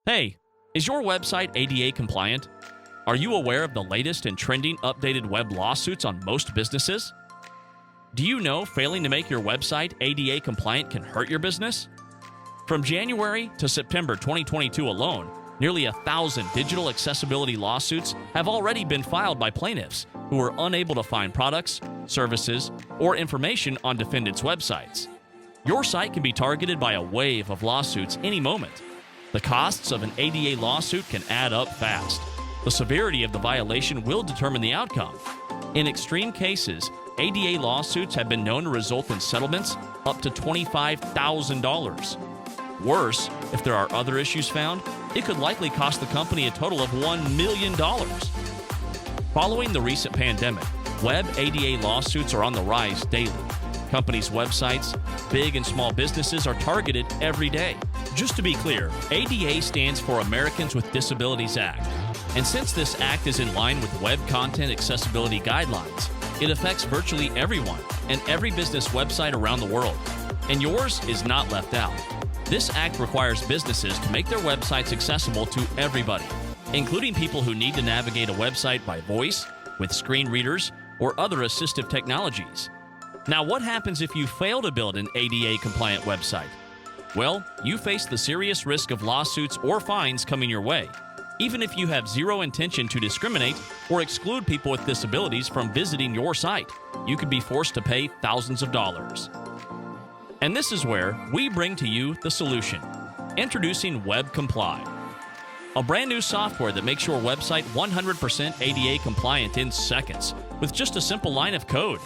Hey, is your website ADA compliant? Are you aware of the latest and trending updated web lawsuits on most businesses? Do you know failing to make your website ADA compliant can hurt your business? From January to September 2022 alone, nearly 1,000 digital accessibility lawsuits have already been filed by plaintiffs who were unable to find products, services, or information on defendants' websites. Your site can be targeted by a wave of lawsuits any moment. The costs of an ADA lawsuit can add up fast. The severity of the violation will determine the outcome. In extreme cases, ADA lawsuits have been known to result in settlements up to $25,000. Worse, if there are other issues found, it could likely cost the company a total of $1 million. Following the recent pandemic, web ADA lawsuits are on the rise daily. Companies' websites, big and small businesses are targeted every day. Just to be clear, ADA stands for Americans with Disabilities Act. And since this act is in line with Web Content Accessibility Guidelines, it affects virtually everyone and every business website around the world. And yours is not left out. This act requires businesses to make their websites accessible to everybody, including people who need to navigate a website by voice, with screen readers, or other assistive technologies. Now, what happens if you fail to build an ADA-compliant website? Well, you face the serious risk of lawsuits or fines coming your way, even if you have zero intention to discriminate or exclude people with disabilities from visiting your site. You could be forced to pay thousands of dollars. And this is where we bring to you the solution. Introducing Web Comply, a brand new software that makes your website 100% ADA compliant in seconds with just a simple line of code.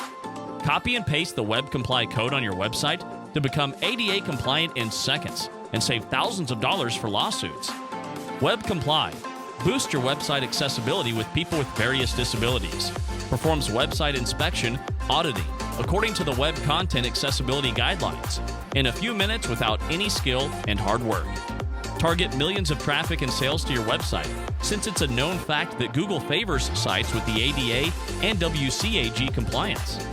Copy and paste the Web Comply code on your website to become ADA compliant in seconds and save thousands of dollars for lawsuits. Web Comply boosts your website accessibility with people with various disabilities, performs website inspection, auditing, according to the Web Content Accessibility Guidelines, in a few minutes without any skill and hard work. Target millions of traffic and sales to your website, since it's a known fact that Google favors sites with the ADA and WCAG compliance.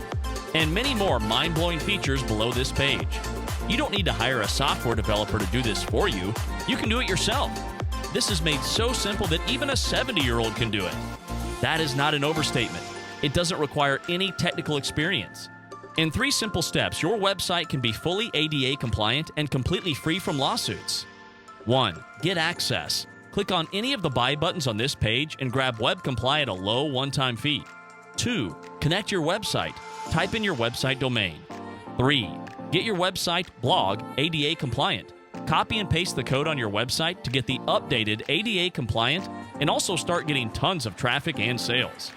And many more mind-blowing features below this page. You don't need to hire a software developer to do this for you. You can do it yourself. This is made so simple that even a 70-year-old can do it. That is not an overstatement. It doesn't require any technical experience. In 3 simple steps, your website can be fully ADA compliant and completely free from lawsuits. 1. Get access. Click on any of the buy buttons on this page and grab Web Comply at a low one-time fee. 2. Connect your website. Type in your website domain. 3. Get your website, blog, ADA compliant. Copy and paste the code on your website to get the updated ADA compliant and also start getting tons of traffic and sales.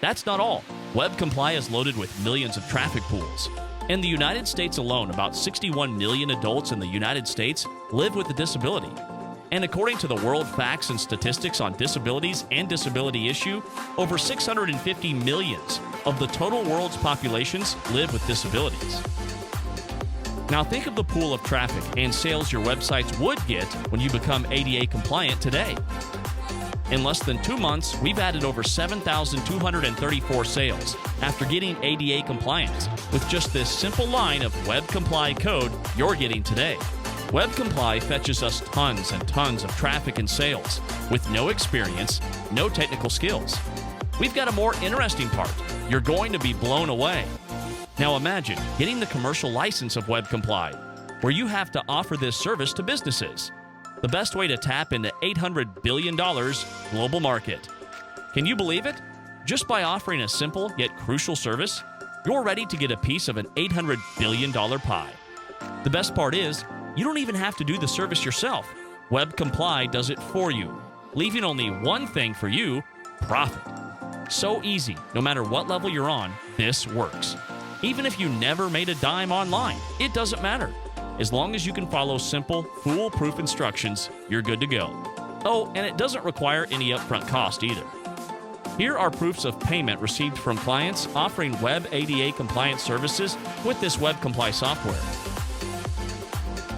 That's not all. Web Comply is loaded with millions of traffic pools. In the United States alone, about 61 million adults in the United States live with a disability. And according to the World Facts and Statistics on Disabilities and Disability Issue, over 650 millions of the total world's populations live with disabilities. Now think of the pool of traffic and sales your websites would get when you become ADA compliant today. In less than 2 months, we've added over 7,234 sales after getting ADA compliance with just this simple line of Web Comply code you're getting today. Web Comply fetches us tons and tons of traffic and sales with no experience, no technical skills. We've got a more interesting part. You're going to be blown away. Now imagine getting the commercial license of Web Comply, where you have to offer this service to businesses. The best way to tap into $800 billion global market. Can you believe it? Just by offering a simple yet crucial service, you're ready to get a piece of an $800 billion pie. The best part is, you don't even have to do the service yourself. Web Comply does it for you, leaving only one thing for you: profit. So easy, no matter what level you're on, this works. Even if you never made a dime online, it doesn't matter. As long as you can follow simple, foolproof instructions, you're good to go. Oh, and it doesn't require any upfront cost either. Here are proofs of payment received from clients offering Web ADA compliance services with this Web Comply software.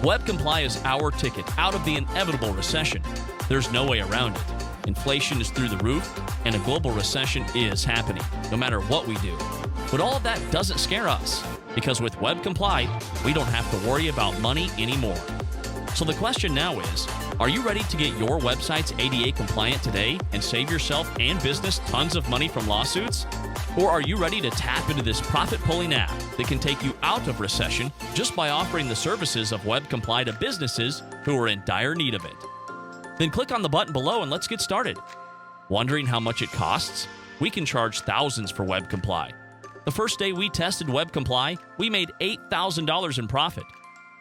Web Comply is our ticket out of the inevitable recession. There's no way around it. Inflation is through the roof, and a global recession is happening, no matter what we do. But all of that doesn't scare us, because with Web Comply, we don't have to worry about money anymore. So the question now is, Are you ready to get your websites ADA compliant today and save yourself and business tons of money from lawsuits? Or are you ready to tap into this profit-pulling app that can take you out of recession just by offering the services of WebComply to businesses who are in dire need of it? Then click on the button below and let's get started. Wondering how much it costs? We can charge thousands for WebComply. The first day we tested WebComply, we made $8,000 in profit.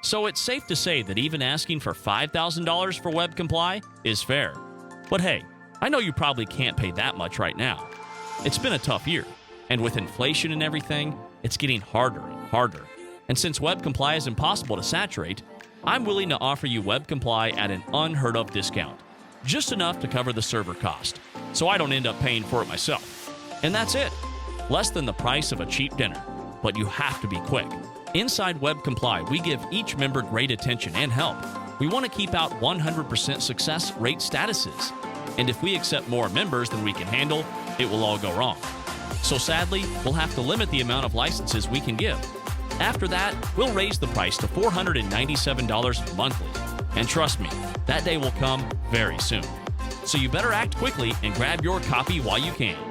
So it's safe to say that even asking for $5,000 for WebComply is fair. But hey, I know you probably can't pay that much right now. It's been a tough year, and with inflation and everything, it's getting harder and harder. And since WebComply is impossible to saturate, I'm willing to offer you WebComply at an unheard of discount, just enough to cover the server cost, so I don't end up paying for it myself. And that's it. Less than the price of a cheap dinner, but you have to be quick. Inside WebComply, we give each member great attention and help. We want to keep out 100% success rate statuses. And if we accept more members than we can handle, it will all go wrong. So sadly, we'll have to limit the amount of licenses we can give. After that, we'll raise the price to $497 monthly. And trust me, that day will come very soon. So you better act quickly and grab your copy while you can.